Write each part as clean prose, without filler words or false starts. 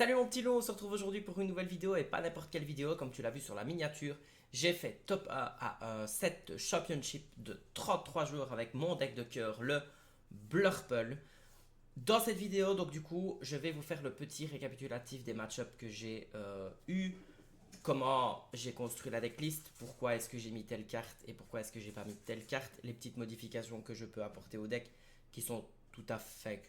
Salut mon petit loup, on se retrouve aujourd'hui pour une nouvelle vidéo et pas n'importe quelle vidéo comme tu l'as vu sur la miniature. J'ai fait top 1 à un set championship de 33 joueurs avec mon deck de cœur, le Blurple. Dans cette vidéo, donc du coup, je vais vous faire le petit récapitulatif des match-ups que j'ai eu, comment j'ai construit la decklist, pourquoi est-ce que j'ai mis telle carte et pourquoi est-ce que j'ai pas mis telle carte, les petites modifications que je peux apporter au deck qui sont tout à fait,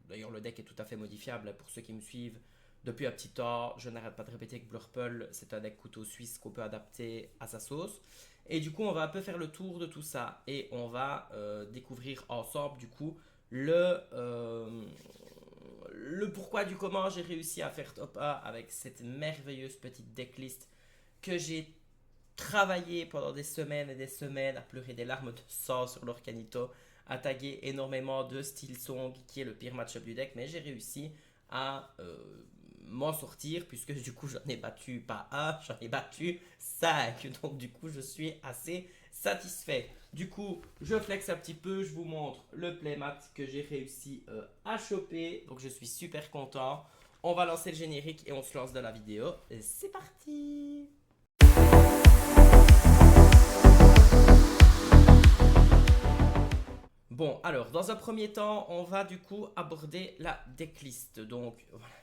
d'ailleurs le deck est tout à fait modifiable pour ceux qui me suivent. Depuis un petit temps, je n'arrête pas de répéter que Blurple, c'est un deck couteau suisse qu'on peut adapter à sa sauce. Et du coup, on va un peu faire le tour de tout ça et on va découvrir ensemble du coup le pourquoi du comment j'ai réussi à faire top A avec cette merveilleuse petite decklist que j'ai travaillé pendant des semaines et des semaines à pleurer des larmes de sang sur l'Orcanito, à taguer énormément de Steel Song qui est le pire match-up du deck, mais j'ai réussi à m'en sortir puisque du coup j'en ai battu pas un, j'en ai battu 5, donc du coup je suis assez satisfait. Du coup je flex un petit peu, je vous montre le playmat que j'ai réussi à choper, donc je suis super content. On va lancer le générique et on se lance dans la vidéo. C'est parti. Bon, alors, dans un premier temps, on va du coup aborder la decklist. Donc, voilà.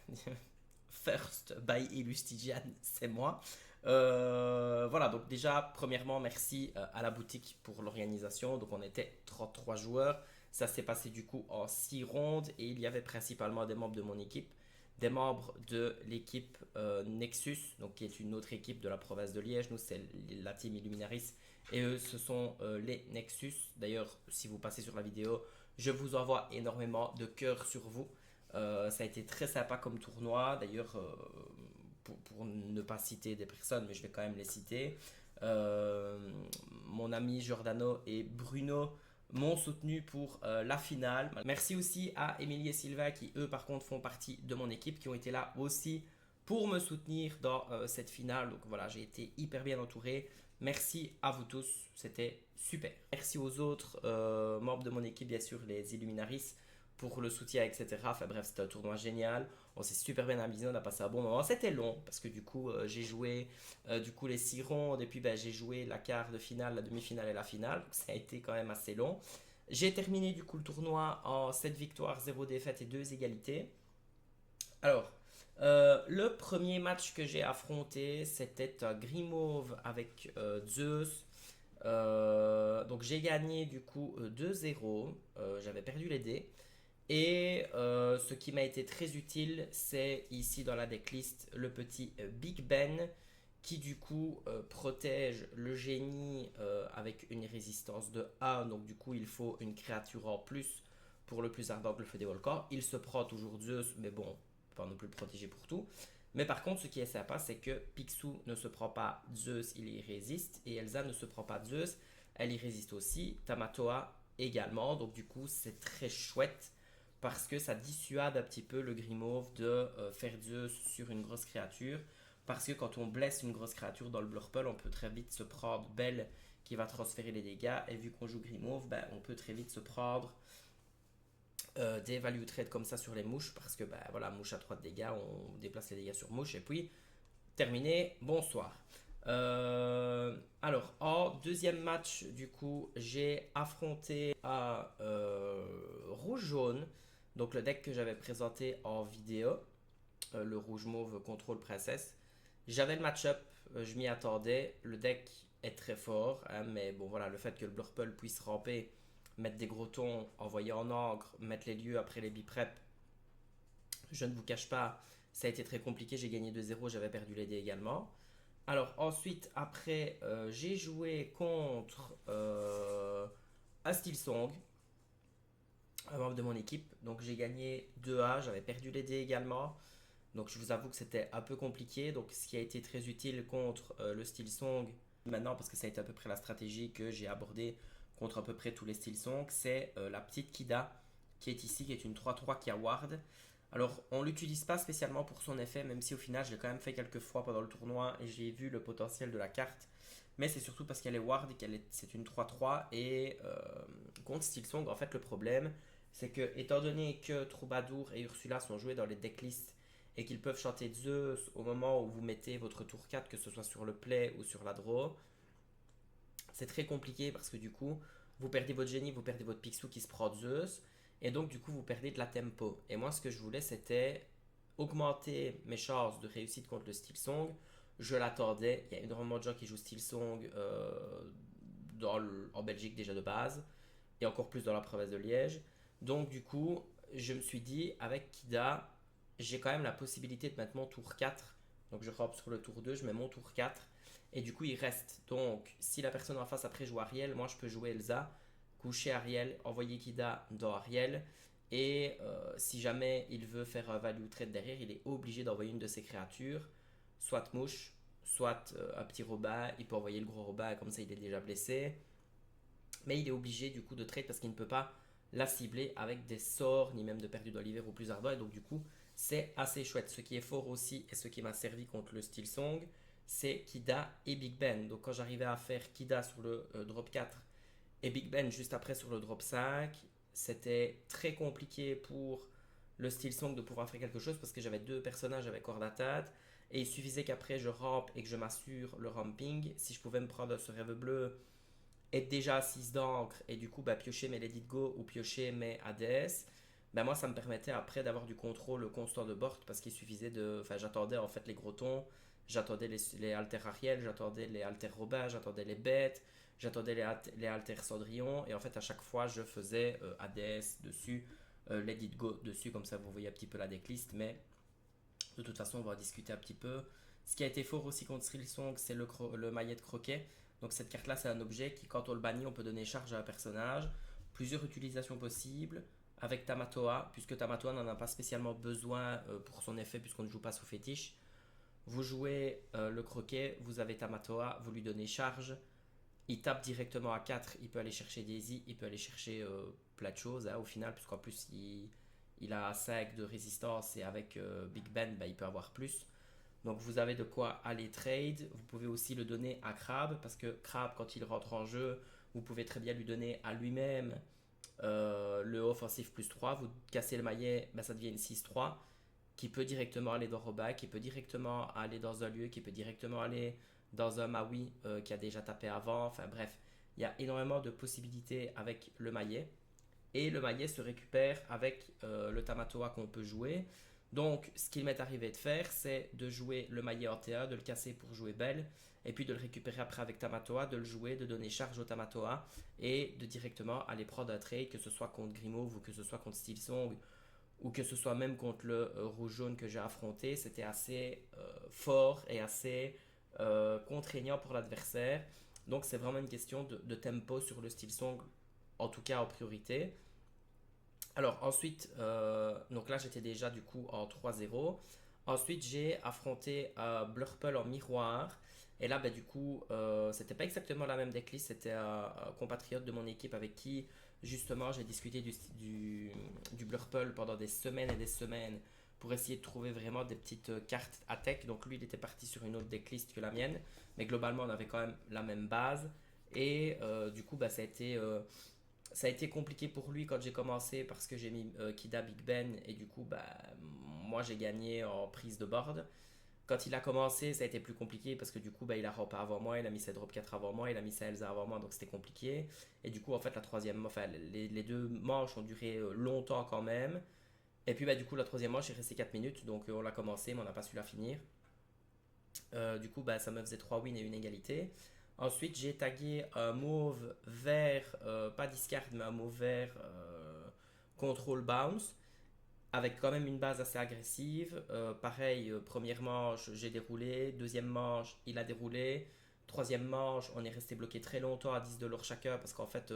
First by Illustigian, c'est moi. Voilà, donc déjà, premièrement, merci à la boutique pour l'organisation. Donc, on était 33 joueurs. Ça s'est passé du coup en 6 rondes et il y avait principalement des membres de mon équipe, des membres de l'équipe Nexus, donc qui est une autre équipe de la province de Liège. Nous, c'est la team Illuminaris et eux, ce sont les Nexus. D'ailleurs, si vous passez sur la vidéo, je vous envoie énormément de cœur sur vous. Ça a été très sympa comme tournoi. D'ailleurs, pour ne pas citer des personnes, mais je vais quand même les citer. Euh, Mon ami Giordano et Bruno m'ont soutenu pour la finale. Merci aussi à Émilie et Sylvain qui, eux, par contre, font partie de mon équipe, qui ont été là aussi pour me soutenir dans cette finale. Donc voilà, j'ai été hyper bien entouré. Merci à vous tous, c'était super. Merci aux autres membres de mon équipe, bien sûr, les Illuminaris, pour le soutien, etc. Enfin bref, c'était un tournoi génial. On s'est super bien amusé, on a passé un bon moment. C'était long parce que du coup, j'ai joué du coup les 6 rondes et puis ben, j'ai joué la quart de finale, la demi-finale et la finale. Donc, ça a été quand même assez long. J'ai terminé du coup le tournoi en 7 victoires, 0 défaites et 2 égalités. Alors, le premier match que j'ai affronté, c'était un Grimauve avec Zeus. Donc j'ai gagné du coup 2-0. J'avais perdu les dés. Et ce qui m'a été très utile, c'est ici dans la decklist le petit Big Ben qui du coup protège le génie avec une résistance de 1. Donc du coup il faut une créature en plus pour le plus ardent que le feu des volcans. Il se prend toujours Zeus, mais bon, pas non plus le protéger pour tout. Mais par contre, ce qui est sympa, c'est que Picsou ne se prend pas Zeus, il y résiste. Et Elsa ne se prend pas Zeus, elle y résiste aussi. Tamatoa également. Donc du coup, c'est très chouette parce que ça dissuade un petit peu le Grimauve de faire Zeus sur une grosse créature. Parce que quand on blesse une grosse créature dans le Blurple, on peut très vite se prendre Belle qui va transférer les dégâts. Et vu qu'on joue Grimauve, ben, on peut très vite se prendre des value trade comme ça sur les mouches. Parce que ben, voilà, mouche à 3 de dégâts, on déplace les dégâts sur mouche. Et puis, terminé, bonsoir. Alors, en deuxième match, du coup, j'ai affronté à Rouge-Jaune, donc le deck que j'avais présenté en vidéo, le Rouge-Mauve Contrôle Princesse. J'avais le match-up, je m'y attendais. Le deck est très fort, hein, mais bon, voilà, le fait que le Blurple puisse ramper, mettre des gros tons, envoyer en encre, mettre les lieux après les biprep, je ne vous cache pas, ça a été très compliqué. J'ai gagné 2-0, j'avais perdu les dés également. Alors ensuite, après, j'ai joué contre un Steel Song, un membre de mon équipe. Donc j'ai gagné 2-A, j'avais perdu les dés également. Donc je vous avoue que c'était un peu compliqué. Donc ce qui a été très utile contre le Steel Song maintenant, parce que ça a été à peu près la stratégie que j'ai abordée contre à peu près tous les Steel Song, c'est la petite Kida qui est ici, qui est une 3-3 qui a Ward. Alors on l'utilise pas spécialement pour son effet, même si au final je l'ai quand même fait quelques fois pendant le tournoi et j'ai vu le potentiel de la carte. Mais c'est surtout parce qu'elle est Ward et c'est une 3-3 et contre Steel Song, en fait le problème c'est que étant donné que Troubadour et Ursula sont joués dans les decklists et qu'ils peuvent chanter Zeus au moment où vous mettez votre tour 4, que ce soit sur le play ou sur la draw, c'est très compliqué parce que du coup, vous perdez votre génie, vous perdez votre Picsou qui se prend Zeus, et donc du coup, vous perdez de la tempo. Et moi, ce que je voulais, c'était augmenter mes chances de réussite contre le Steel Song. Je l'attendais. Il y a énormément de gens qui jouent Steel Song en Belgique déjà de base, et encore plus dans la province de Liège. Donc du coup, je me suis dit, avec Kida, j'ai quand même la possibilité de mettre mon tour 4. Donc je rampe sur le tour 2, je mets mon tour 4. Et du coup, il reste. Donc, si la personne en face après joue Ariel, moi je peux jouer Elsa, coucher Ariel, envoyer Kida dans Ariel. Et si jamais il veut faire un value trade derrière, il est obligé d'envoyer une de ses créatures, soit mouche, soit un petit robot. Il peut envoyer le gros robot, comme ça il est déjà blessé. Mais il est obligé du coup de trade parce qu'il ne peut pas la cibler avec des sorts, ni même de perdu dans l'hiver ou plus ardent. Et donc du coup, c'est assez chouette. Ce qui est fort aussi, et ce qui m'a servi contre le Steel Song, c'est Kida et Big Ben. Donc quand j'arrivais à faire Kida sur le drop 4 et Big Ben juste après sur le drop 5, c'était très compliqué pour le Steel Song de pouvoir faire quelque chose parce que j'avais deux personnages avec corde à tête et il suffisait qu'après je rampe et que je m'assure le ramping. Si je pouvais me prendre ce rêve bleu, être déjà assise d'encre et du coup bah, piocher mes Let It Go ou piocher mes Hades, bah, moi ça me permettait après d'avoir du contrôle constant de board parce qu'il suffisait de. Enfin, j'attendais en fait les gros tons, j'attendais les Alter Ariel, j'attendais les Alter Robin, j'attendais les bêtes, j'attendais les Alter Cendrillon et en fait à chaque fois je faisais Hades dessus, Let It Go dessus, comme ça vous voyez un petit peu la decklist, mais de toute façon on va en discuter un petit peu. Ce qui a été fort aussi contre Silsong, c'est le maillet de croquet. Donc cette carte là c'est un objet qui quand on le bannit on peut donner charge à un personnage. Plusieurs utilisations possibles avec Tamatoa, puisque Tamatoa n'en a pas spécialement besoin pour son effet puisqu'on ne joue pas sous fétiche. Vous jouez le croquet, vous avez Tamatoa, vous lui donnez charge, il tape directement à 4, il peut aller chercher Daisy, il peut aller chercher plein de choses au final, puisqu'en plus il a 5 de résistance et avec Big Ben bah, il peut avoir plus. Donc vous avez de quoi aller trade. Vous pouvez aussi le donner à Crab parce que Crab quand il rentre en jeu, vous pouvez très bien lui donner à lui-même le offensif plus 3. Vous cassez le maillet, bah, ça devient une 6-3 qui peut directement aller dans Roba, qui peut directement aller dans un lieu, qui peut directement aller dans un Maui qui a déjà tapé avant. Enfin bref, il y a énormément de possibilités avec le maillet. Et le maillet se récupère avec le Tamatoa qu'on peut jouer. Donc, ce qu'il m'est arrivé de faire, c'est de jouer le maillet en TA, de le casser pour jouer Belle, et puis de le récupérer après avec Tamatoa, de le jouer, de donner charge au Tamatoa, et de directement aller prendre un trade, que ce soit contre Grimauve, ou que ce soit contre Steelsong, ou que ce soit même contre le rouge-jaune que j'ai affronté. C'était assez fort et assez contraignant pour l'adversaire. Donc, c'est vraiment une question de tempo sur le Steelsong, en tout cas en priorité. Alors ensuite, donc là j'étais déjà du coup en 3-0. Ensuite j'ai affronté Blurple en miroir. Et là bah, du coup c'était pas exactement la même decklist, c'était un compatriote de mon équipe avec qui justement j'ai discuté du Blurple pendant des semaines et des semaines pour essayer de trouver vraiment des petites cartes à tech. Donc lui il était parti sur une autre decklist que la mienne, mais globalement on avait quand même la même base. Et du coup bah, ça a été compliqué pour lui quand j'ai commencé parce que j'ai mis Kida Big Ben et du coup bah moi j'ai gagné en prise de board. Quand il a commencé ça a été plus compliqué parce que du coup bah, il a ramp avant moi, il a mis sa drop 4 avant moi, il a mis sa Elsa avant moi donc c'était compliqué. Et du coup en fait la troisième, enfin les deux manches ont duré longtemps quand même. Et puis bah du coup la troisième manche est restée 4 minutes donc on l'a commencé mais on n'a pas su la finir. Du coup, bah, ça me faisait 3 wins et une égalité. Ensuite, j'ai tagué un mauve vert, pas discard, mais un mauve vert control bounce, avec quand même une base assez agressive. Pareil, première manche, j'ai déroulé. Deuxième manche, il a déroulé. Troisième manche, on est resté bloqué très longtemps à 10 de l'or chacun parce qu'en fait,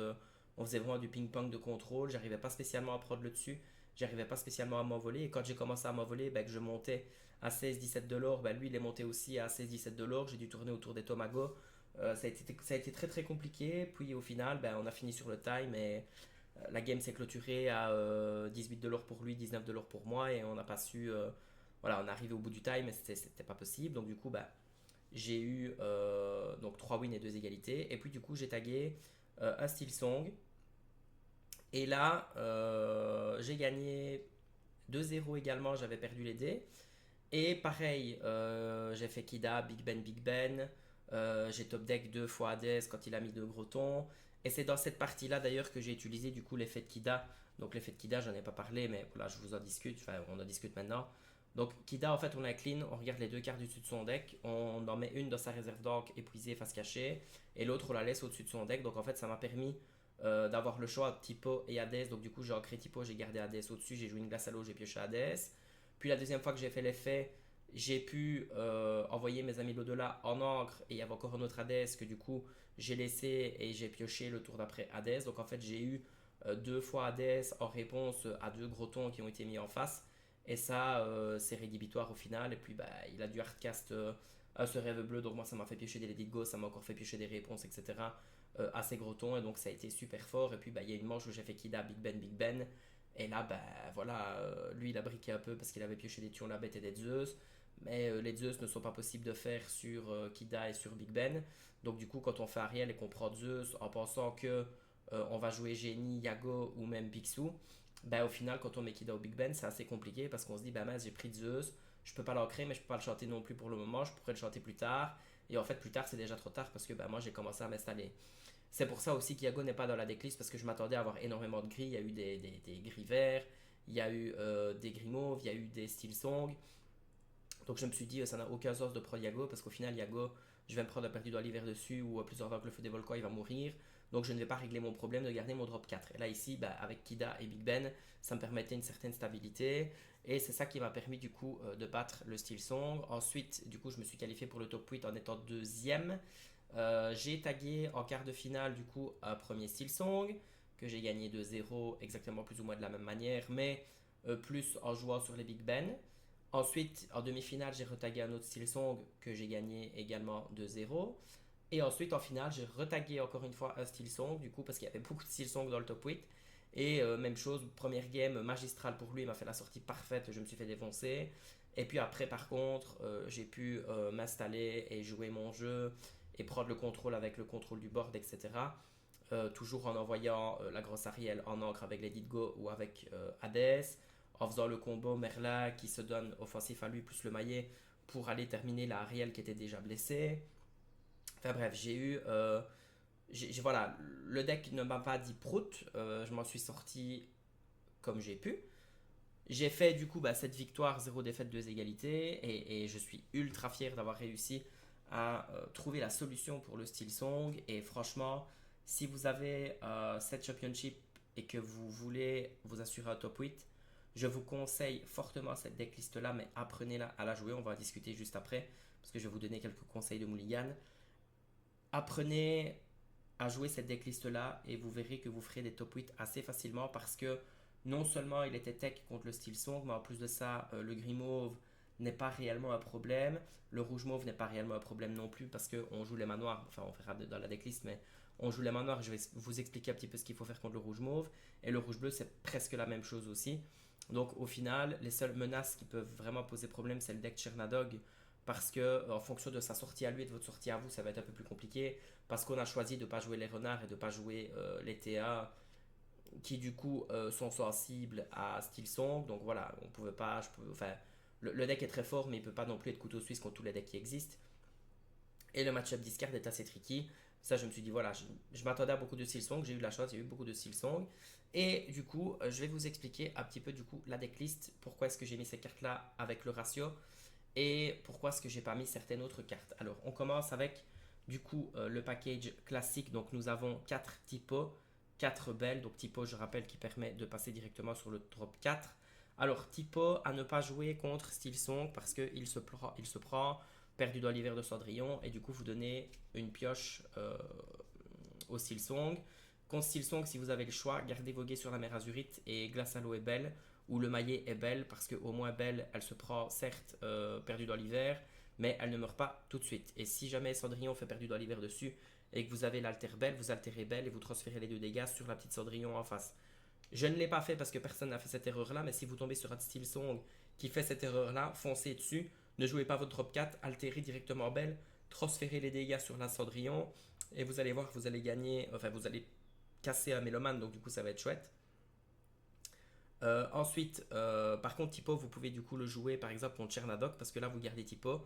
on faisait vraiment du ping-pong de contrôle. J'arrivais pas spécialement à prendre le dessus. J'arrivais pas spécialement à m'envoler. Et quand j'ai commencé à m'envoler, bah, que je montais à 16-17 de l'or, bah, lui il est monté aussi à 16-17 de l'or. J'ai dû tourner autour des Tomago. Ça a été très très compliqué. Puis au final, bah, on a fini sur le time et la game s'est clôturée à 18 de l'or pour lui, 19 de l'or pour moi. Et on n'a pas su. Voilà, on est arrivé au bout du time, mais c'était pas possible. Donc du coup, bah, j'ai eu donc 3 wins et 2 égalités. Et puis du coup, j'ai tagué un Steel Song. Et là, j'ai gagné 2-0 également, j'avais perdu les dés. Et pareil, j'ai fait Kida, Big Ben. J'ai top deck deux fois Hades quand il a mis deux gros tons. Et c'est dans cette partie-là d'ailleurs que j'ai utilisé du coup l'effet de Kida. Donc l'effet de Kida, j'en ai pas parlé, mais voilà, je vous en discute. Enfin, on en discute maintenant. Donc Kida, en fait, on incline, on regarde les deux cartes du dessus de son deck. On en met une dans sa réserve d'encre épuisée face cachée. Et l'autre, on la laisse au-dessus de son deck. Donc en fait, ça m'a permis d'avoir le choix entre Typo et Hades. Donc du coup, j'ai ancré Typo, j'ai gardé Hades au-dessus. J'ai joué une glace à l'eau, j'ai pioché Hades. Puis la deuxième fois que j'ai fait l'effet, j'ai pu envoyer mes amis de l'au-delà en encre et il y avait encore un autre Hades que du coup j'ai laissé et j'ai pioché le tour d'après Hades. Donc en fait j'ai eu deux fois Hades en réponse à deux gros tons qui ont été mis en face. Et ça c'est rédhibitoire au final. Et puis bah, il a dû hardcast ce rêve bleu. Donc moi ça m'a fait piocher des Let It Go, ça m'a encore fait piocher des réponses, etc. À ces gros tons. Et donc ça a été super fort. Et puis bah, il y a une manche où j'ai fait Kida, Big Ben. Et là, bah, voilà, lui il a briqué un peu parce qu'il avait pioché des Tuons la bête et des Zeus. Mais les Zeus ne sont pas possibles de faire sur Kida et sur Big Ben. Donc du coup, quand on fait Ariel et qu'on prend Zeus en pensant que on va jouer Génie, Yago ou même Picsou, ben, au final, quand on met Kida ou Big Ben, c'est assez compliqué parce qu'on se dit, bah mince, j'ai pris Zeus, je peux pas l'ancrer, mais je peux pas le chanter non plus pour le moment, je pourrais le chanter plus tard. Et en fait, plus tard, c'est déjà trop tard parce que bah, moi, j'ai commencé à m'installer. C'est pour ça aussi qu'Yago n'est pas dans la decklist parce que je m'attendais à avoir énormément de gris. Il y a eu des gris verts, il y a eu des gris mauves, il y a eu des style song. Donc je me suis dit, ça n'a aucun sens de prendre Yago parce qu'au final, Yago, je vais me prendre un perdu dans l'hiver dessus ou plusieurs fois que le feu des volcans, il va mourir. Donc je ne vais pas régler mon problème de garder mon drop 4. Et là, ici, bah, avec Kida et Big Ben, ça me permettait une certaine stabilité. Et c'est ça qui m'a permis du coup de battre le style song. Ensuite, du coup, je me suis qualifié pour le top 8 en étant deuxième. J'ai tagué en quart de finale du coup un premier style song que j'ai gagné 2-0 exactement plus ou moins de la même manière mais plus en jouant sur les Big Ben. Ensuite en demi-finale j'ai retagué un autre style song que j'ai gagné également 2-0. Et ensuite en finale j'ai retagué encore une fois un style song du coup parce qu'il y avait beaucoup de style song dans le top 8. Et même chose, première game magistrale pour lui, il m'a fait la sortie parfaite, je me suis fait défoncer. Et puis après par contre j'ai pu m'installer et jouer mon jeu et prendre le contrôle avec le contrôle du board, etc. Toujours en envoyant la grosse Ariel en encre avec les Let It Go ou avec Hades, en faisant le combo Merla qui se donne offensif à lui plus le maillet pour aller terminer la Ariel qui était déjà blessée. Enfin bref, j'ai eu. Voilà, le deck ne m'a pas dit prout, je m'en suis sorti comme j'ai pu. J'ai fait du coup bah, cette victoire, 0 défaite, 2 égalités, et je suis ultra fier d'avoir réussi à trouver la solution pour le style song. Et franchement, si vous avez cette championship et que vous voulez vous assurer un top 8, je vous conseille fortement cette decklist là, mais apprenez-la à la jouer. On va en discuter juste après parce que je vais vous donner quelques conseils de Mulligan. Apprenez à jouer cette decklist là et vous verrez que vous ferez des top 8 assez facilement parce que non seulement il était tech contre le style song, mais en plus de ça, le gris mauve n'est pas réellement un problème. Le rouge mauve n'est pas réellement un problème non plus parce qu'on joue les manoirs, enfin on verra dans la decklist, mais on joue les manoirs. Je vais vous expliquer un petit peu ce qu'il faut faire contre le rouge mauve. Et le rouge bleu, c'est presque la même chose aussi. Donc au final, les seules menaces qui peuvent vraiment poser problème, c'est le deck Chernadog. Parce que en fonction de sa sortie à lui et de votre sortie à vous, ça va être un peu plus compliqué. Parce qu'on a choisi de ne pas jouer les renards et de ne pas jouer les TA qui du coup sont sensibles à style song. Donc voilà, on pouvait pas. Enfin, le deck est très fort, mais il peut pas non plus être couteau suisse contre tous les decks qui existent. Et le match-up discard est assez tricky. Ça, je me suis dit, voilà, je m'attendais à beaucoup de style song. J'ai eu de la chance, il y a eu beaucoup de style song. Et du coup, je vais vous expliquer un petit peu du coup la decklist. Pourquoi est-ce que j'ai mis ces cartes-là avec le ratio et pourquoi est-ce que j'ai pas mis certaines autres cartes. Alors, on commence avec du coup le package classique. Donc, nous avons 4 typos, 4 belles. Donc, typo, je rappelle, qui permet de passer directement sur le drop 4. Alors, typo à ne pas jouer contre Steel Song parce qu'il se prend perdu dans l'hiver de Cendrillon et du coup, vous donnez une pioche au Steel Song. Contre Steel Song, si vous avez le choix, gardez vos gays sur la mer Azurite et Glace à l'eau est belle où le maillet est belle parce qu'au moins belle, elle se prend certes perdue dans l'hiver, mais elle ne meurt pas tout de suite. Et si jamais Cendrillon fait perdu dans l'hiver dessus et que vous avez l'alter belle, vous altérez belle et vous transférez les deux dégâts sur la petite Cendrillon en face. Je ne l'ai pas fait parce que personne n'a fait cette erreur-là, mais si vous tombez sur un style song qui fait cette erreur-là, foncez dessus. Ne jouez pas votre drop 4, altérez directement belle, transférez les dégâts sur la Cendrillon et vous allez voir que vous allez gagner, enfin vous allez casser un mélomane, donc du coup ça va être chouette. Ensuite, par contre, Tipo, vous pouvez du coup le jouer par exemple contre Chernadoc parce que là vous gardez Tipo,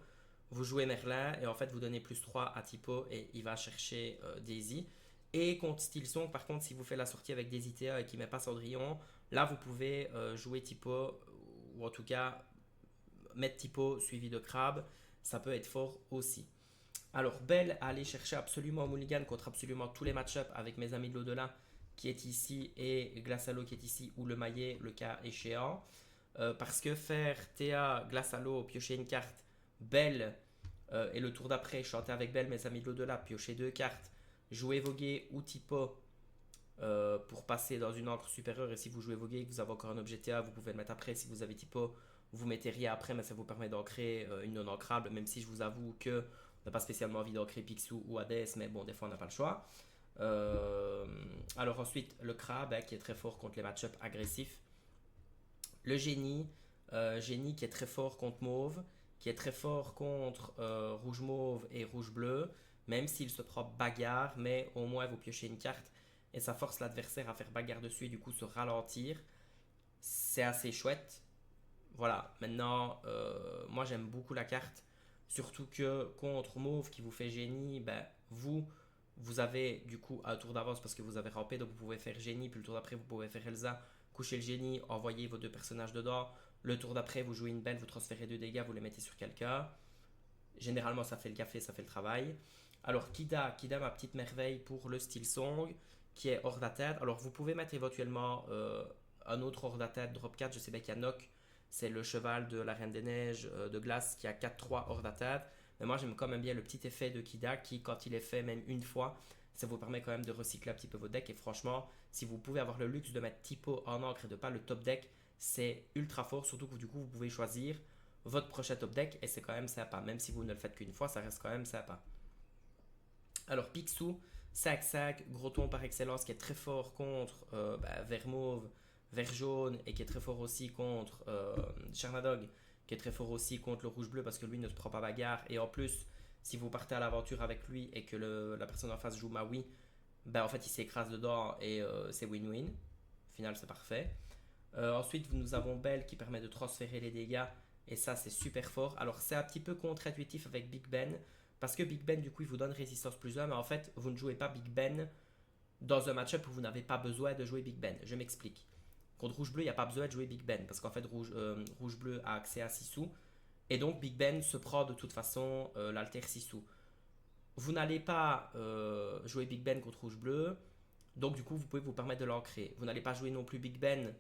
vous jouez Merlin et en fait vous donnez +3 à Tipo et il va chercher Daisy. Et contre Stilson, par contre, si vous faites la sortie avec Daisy Théa et qui met pas Cendrillon, là vous pouvez jouer Tipo ou en tout cas mettre Tipo suivi de Crabe, ça peut être fort aussi. Alors, Belle a allé chercher absolument Mulligan contre absolument tous les match-ups avec mes amis de l'au-delà qui est ici et Glassalo qui est ici ou le maillet, le cas échéant. Parce que faire Théa, Glassalo, piocher une carte, Belle et le tour d'après, chanter avec Belle, mes amis de l'au-delà, piocher deux cartes, jouer Voguer ou Tipo pour passer dans une encre supérieure. Et si vous jouez Voguer et que vous avez encore un objet Théa, vous pouvez le mettre après. Si vous avez Tipo, vous mettez rien après, mais ça vous permet d'ancrer une non ancrable, même si je vous avoue que on n'a pas spécialement envie d'ancrer Picsou ou Hades, mais bon, des fois on n'a pas le choix. Alors ensuite, le crabe qui est très fort contre les match-ups agressifs. Le génie, génie qui est très fort contre mauve, qui est très fort contre rouge mauve et rouge bleu, même s'il se prend bagarre, mais au moins vous piochez une carte et ça force l'adversaire à faire bagarre dessus et du coup se ralentir. C'est assez chouette. Voilà, maintenant, moi j'aime beaucoup la carte, surtout que contre Mauve qui vous fait génie, ben, vous avez du coup un tour d'avance parce que vous avez rampé, donc vous pouvez faire génie, puis le tour d'après vous pouvez faire Elsa, coucher le génie, envoyer vos deux personnages dedans. Le tour d'après, vous jouez une belle, vous transférez deux dégâts, vous les mettez sur quelqu'un. Généralement, ça fait le café, ça fait le travail. Alors, Kida, ma petite merveille pour le style song, qui est hors d'atteinte. Alors, vous pouvez mettre éventuellement un autre hors d'atteinte, drop 4. Je sais bien qu'il y a Nock, c'est le cheval de la Reine des Neiges de glace qui a 4-3 hors d'atteinte. Mais moi, j'aime quand même bien le petit effet de Kida qui, quand il est fait même une fois, ça vous permet quand même de recycler un petit peu votre deck. Et franchement, si vous pouvez avoir le luxe de mettre Typo en encre et de pas le top deck, c'est ultra fort. Surtout que du coup, vous pouvez choisir votre prochain top deck et c'est quand même sympa. Même si vous ne le faites qu'une fois, ça reste quand même sympa. Alors Picsou, 5-5, gros ton par excellence qui est très fort contre vert mauve, vert jaune et qui est très fort aussi contre Chernadog, qui est très fort aussi contre le rouge bleu parce que lui ne se prend pas bagarre. Et en plus, si vous partez à l'aventure avec lui et que la personne en face joue Maui, ben en fait il s'écrase dedans et c'est win-win. Au final, c'est parfait. Ensuite, nous avons Belle qui permet de transférer les dégâts. Et ça, c'est super fort. Alors, c'est un petit peu contre-intuitif avec Big Ben. Parce que Big Ben, du coup, il vous donne résistance +1. Mais en fait, vous ne jouez pas Big Ben dans un match-up où vous n'avez pas besoin de jouer Big Ben. Je m'explique. Contre Rouge Bleu, il n'y a pas besoin de jouer Big Ben. Parce qu'en fait, Rouge Bleu a accès à Sissou. Et donc, Big Ben se prend de toute façon l'alter Sissou. Vous n'allez pas jouer Big Ben contre Rouge Bleu. Donc, du coup, vous pouvez vous permettre de l'ancrer. Vous n'allez pas jouer non plus Big Ben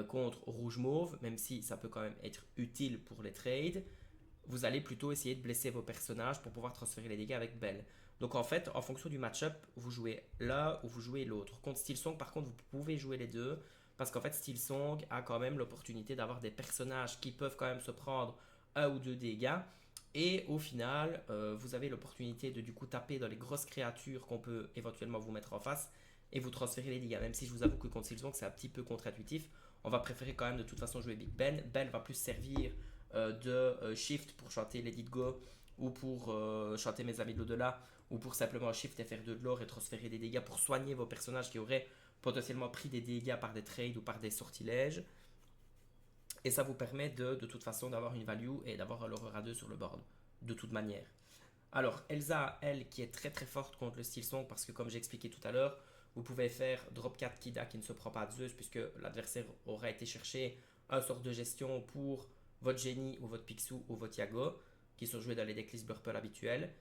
contre rouge mauve, même si ça peut quand même être utile pour les trades, vous allez plutôt essayer de blesser vos personnages pour pouvoir transférer les dégâts avec Belle. Donc en fait, en fonction du match-up, vous jouez l'un ou vous jouez l'autre. Contre Steelsong, par contre, vous pouvez jouer les deux, parce qu'en fait, Steelsong a quand même l'opportunité d'avoir des personnages qui peuvent quand même se prendre un ou deux dégâts. Et au final, vous avez l'opportunité de du coup taper dans les grosses créatures qu'on peut éventuellement vous mettre en face et vous transférer les dégâts. Même si je vous avoue que contre Steelsong, c'est un petit peu contre-intuitif, on va préférer quand même de toute façon jouer Big Ben. Ben va plus servir de shift pour chanter Let It Go ou pour chanter Mes Amis de l'au-delà ou pour simplement shift et faire de l'or et transférer des dégâts pour soigner vos personnages qui auraient potentiellement pris des dégâts par des trades ou par des sortilèges. Et ça vous permet de toute façon d'avoir une value et d'avoir l'horreur à 2 sur le board, de toute manière. Alors Elsa, elle, qui est très très forte contre le style song parce que comme j'ai expliqué tout à l'heure, vous pouvez faire drop 4 Kida qui ne se prend pas de Zeus puisque l'adversaire aura été chercher un sort de gestion pour votre génie ou votre Picsou ou votre Yago qui sont joués dans les decklists Burple habituels.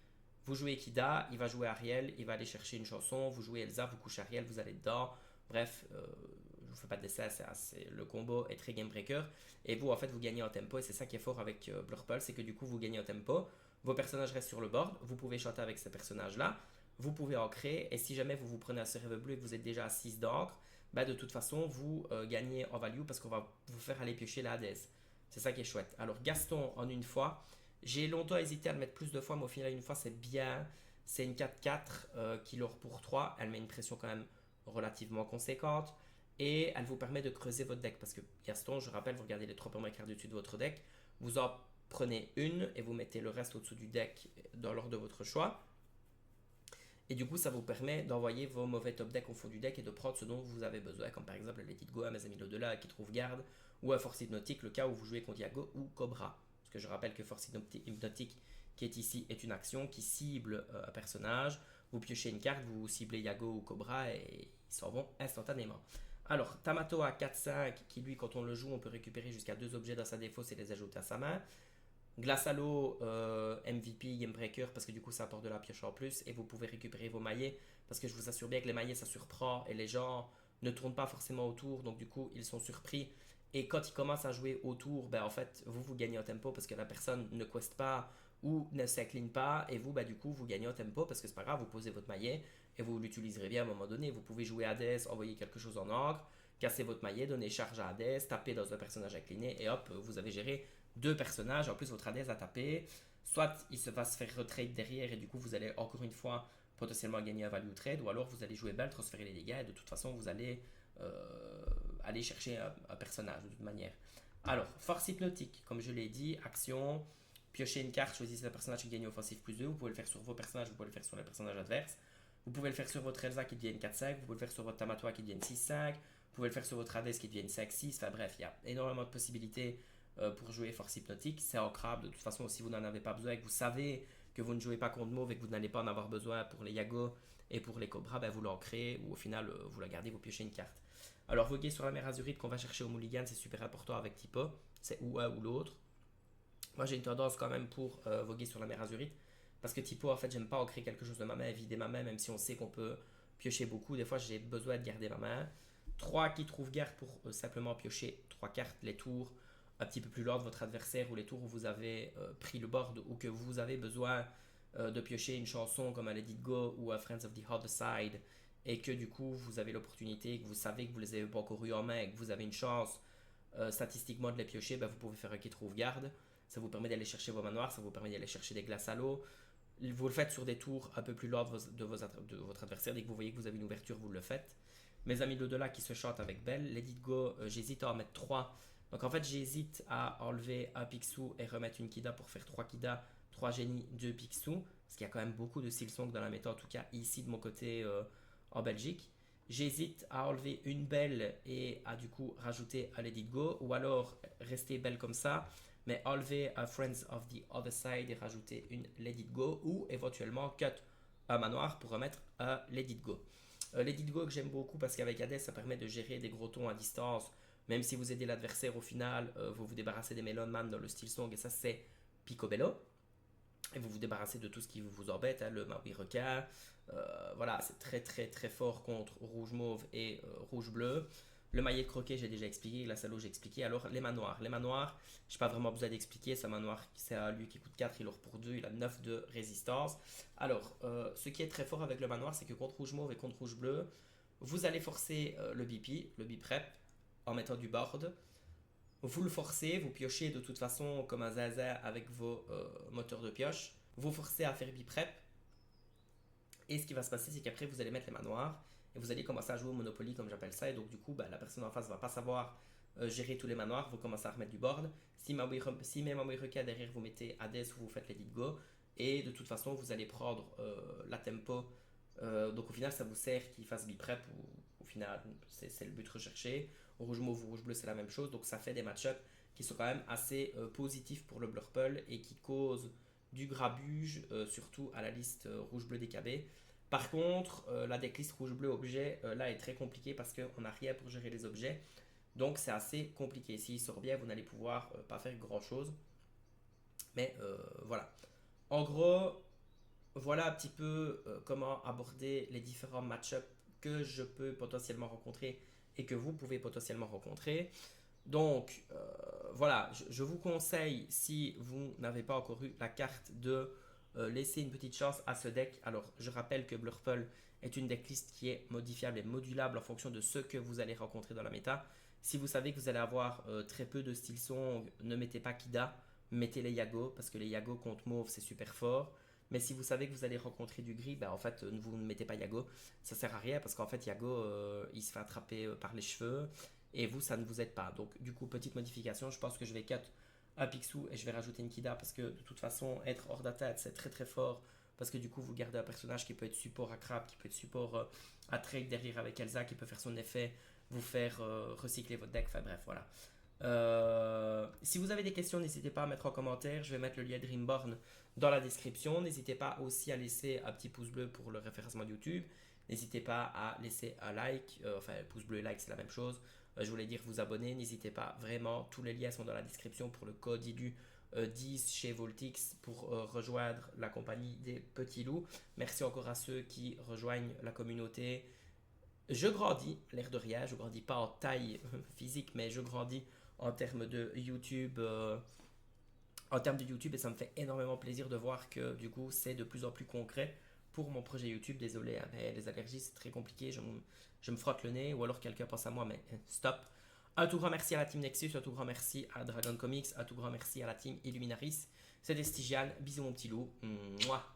Vous jouez Kida, il va jouer Ariel, il va aller chercher une chanson, vous jouez Elsa, vous couchez Ariel, vous allez dedans. Bref, je vous fais pas de dessin, le combo est très game breaker. Et vous, en fait, vous gagnez en tempo et c'est ça qui est fort avec Blurple, c'est que du coup, vous gagnez en tempo. Vos personnages restent sur le board, vous pouvez chanter avec ces personnages-là, vous pouvez ancrer, et si jamais vous vous prenez un rêve bleu et que vous êtes déjà à 6 d'encre, bah de toute façon, vous gagnez en value parce qu'on va vous faire aller piocher la Hades. C'est ça qui est chouette. Alors, Gaston en une fois, j'ai longtemps hésité à le mettre plus de fois, mais au final, une fois, c'est bien. C'est une 4-4 qui leur pour 3. Elle met une pression quand même relativement conséquente. Et elle vous permet de creuser votre deck. Parce que Gaston, je rappelle, vous regardez les 3 premières cartes du dessus de votre deck. Vous en prenez une et vous mettez le reste au-dessous du deck dans l'ordre de votre choix. Et du coup, ça vous permet d'envoyer vos mauvais top deck au fond du deck et de prendre ce dont vous avez besoin, comme par exemple Let It Go à mes amis l'au-delà qui trouve garde, ou à Force Hypnotique, le cas où vous jouez contre Yago ou Cobra. Parce que je rappelle que Force Hypnotique, qui est ici, est une action qui cible un personnage. Vous piochez une carte, vous ciblez Yago ou Cobra et ils s'en vont instantanément. Alors, Tamato à 4-5, qui lui, quand on le joue, on peut récupérer jusqu'à 2 objets dans sa défausse et les ajouter à sa main. Glace à l'eau, MVP, Game Breaker, parce que du coup ça apporte de la pioche en plus, et vous pouvez récupérer vos maillets, parce que je vous assure bien que les maillets ça surprend, et les gens ne tournent pas forcément autour, donc du coup ils sont surpris. Et quand ils commencent à jouer autour, ben en fait vous gagnez en tempo parce que la personne ne quest pas ou ne s'incline pas, et vous du coup vous gagnez en tempo parce que c'est pas grave, vous posez votre maillet et vous l'utiliserez bien à un moment donné. Vous pouvez jouer Hades, envoyer quelque chose en encre, casser votre maillet, donner charge à Hades, taper dans un personnage incliné, et hop, vous avez géré deux personnages, en plus votre Hades a tapé, soit il se va se faire retrade derrière et du coup vous allez encore une fois potentiellement gagner un value trade, ou alors vous allez jouer belle, transférer les dégâts et de toute façon vous allez aller chercher un personnage de toute manière. Alors, force hypnotique, comme je l'ai dit, action, piocher une carte, choisissez un personnage qui gagne offensif plus 2, vous pouvez le faire sur vos personnages, vous pouvez le faire sur les personnages adverses, vous pouvez le faire sur votre Elsa qui devienne 4-5, vous pouvez le faire sur votre Tamatoa qui devienne 6-5, vous pouvez le faire sur votre Hades qui devienne 5-6, enfin bref, il y a énormément de possibilités pour jouer force hypnotique. C'est ancrable de toute façon si vous n'en avez pas besoin et que vous savez que vous ne jouez pas contre Mauve et que vous n'allez pas en avoir besoin pour les Yago et pour les Cobras, vous l'ancrez ou au final vous la gardez, vous piochez une carte. Alors voguer sur la mer Azurite qu'on va chercher au Mulligan, c'est super important avec Tipo, c'est ou un ou l'autre. Moi j'ai une tendance quand même pour voguer sur la mer Azurite parce que Tipo en fait j'aime pas ancrer quelque chose de ma main et vider ma main même si on sait qu'on peut piocher beaucoup. Des fois j'ai besoin de garder ma main. 3 qui trouvent garde pour simplement piocher 3 cartes les tours un petit peu plus loin de votre adversaire ou les tours où vous avez pris le board ou que vous avez besoin de piocher une chanson comme à Let It Go ou à Friends of the Other Side et que du coup vous avez l'opportunité, que vous savez que vous les avez pas encore eu en main et que vous avez une chance statistiquement de les piocher, vous pouvez faire un kit garde. Ça vous permet d'aller chercher vos manoirs, ça vous permet d'aller chercher des glaces à l'eau. Vous le faites sur des tours un peu plus loin de votre adversaire. Dès que vous voyez que vous avez une ouverture, vous le faites. Mes amis de l'au-delà qui se chantent avec Belle. Let It Go, j'hésite à en mettre 3. Donc en fait, j'hésite à enlever un Picsou et remettre une Kida pour faire 3 Kida, 3 génies, 2 Picsou. Parce qu'il y a quand même beaucoup de Silsong dans la méta, en tout cas ici de mon côté en Belgique. J'hésite à enlever une Belle et à du coup rajouter un Let It Go. Ou alors rester Belle comme ça, mais enlever un Friends of the Other Side et rajouter une Let It Go. Ou éventuellement cut un manoir pour remettre un Let It Go. Let It Go que j'aime beaucoup parce qu'avec Hades ça permet de gérer des gros tons à distance. Même si vous aidez l'adversaire au final, vous vous débarrassez des Melon Man dans le style song et ça c'est Picobello. Et vous vous débarrassez de tout ce qui vous embête, hein, le Maui requin. Voilà, c'est très très très fort contre rouge mauve et rouge bleu. Le maillet de croquet, j'ai déjà expliqué. La salo, j'ai expliqué. Alors, les manoirs. Les manoirs, j'ai pas vraiment besoin d'expliquer. C'est un manoir, c'est à lui qui coûte 4, il aura pour 2, il a 9 de résistance. Alors, ce qui est très fort avec le manoir, c'est que contre rouge mauve et contre rouge bleu, vous allez forcer le BP, le B-Prep, en mettant du board. Vous le forcez, vous piochez de toute façon comme un zaza avec vos moteurs de pioche. Vous forcez à faire B-Prep. Et ce qui va se passer, c'est qu'après, vous allez mettre les manoirs et vous allez commencer à jouer au Monopoly, comme j'appelle ça. Et donc, du coup, la personne en face ne va pas savoir gérer tous les manoirs. Vous commencez à remettre du board. Si même Maui Requin derrière, vous mettez Hades ou vous faites Let It Go. Et de toute façon, vous allez prendre la tempo. Donc, au final, ça vous sert qu'il fasse B-Prep. Au final, c'est le but recherché. Rouge mauve ou rouge bleu, c'est la même chose. Donc, ça fait des match-ups qui sont quand même assez positifs pour le Blurple et qui causent du grabuge, surtout à la liste rouge-bleu DKB. Par contre, la decklist rouge-bleu objet, là, est très compliquée parce qu'on n'a rien pour gérer les objets. Donc, c'est assez compliqué. S'il sort bien, vous n'allez pouvoir pas faire grand-chose. Mais voilà. En gros, voilà un petit peu comment aborder les différents match-ups que je peux potentiellement rencontrer et que vous pouvez potentiellement rencontrer. Donc, voilà, je vous conseille, si vous n'avez pas encore eu la carte, de laisser une petite chance à ce deck. Alors, je rappelle que Blurple est une decklist qui est modifiable et modulable en fonction de ce que vous allez rencontrer dans la méta. Si vous savez que vous allez avoir très peu de style song, ne mettez pas Kida, mettez les Yago, parce que les Yago contre Mauve, c'est super fort. Mais si vous savez que vous allez rencontrer du gris, en fait, vous ne mettez pas Yago. Ça sert à rien parce qu'en fait, Yago, il se fait attraper par les cheveux et vous, ça ne vous aide pas. Donc, du coup, petite modification, je pense que je vais cut un Picsou et je vais rajouter une Kida parce que de toute façon, être hors d'atteinte, c'est très très fort parce que du coup, vous gardez un personnage qui peut être support à Crab, qui peut être support à Trade derrière avec Elsa, qui peut faire son effet, vous faire recycler votre deck, enfin bref, voilà. Si vous avez des questions, n'hésitez pas à mettre en commentaire. Je vais mettre le lien Dreamborn dans la description. N'hésitez pas aussi à laisser un petit pouce bleu pour le référencement de YouTube. N'hésitez pas à laisser un like. Enfin, pouce bleu et like, c'est la même chose. Je voulais dire vous abonner. N'hésitez pas, vraiment. Tous les liens sont dans la description pour le code IDU 10 chez Voltix pour rejoindre la compagnie des petits loups. Merci encore à ceux qui rejoignent la communauté. Je grandis, l'air de rien. Je grandis pas en taille physique, mais je grandis en termes de YouTube. Et ça me fait énormément plaisir de voir que du coup c'est de plus en plus concret pour mon projet YouTube. Désolé, hein, mais les allergies c'est très compliqué, je me frotte le nez ou alors quelqu'un pense à moi, mais stop. Un tout grand merci à la team Nexus, un tout grand merci à Dragon Comics, un tout grand merci à la team Illuminaris. C'était Stygian, bisous mon petit loup. Mouah.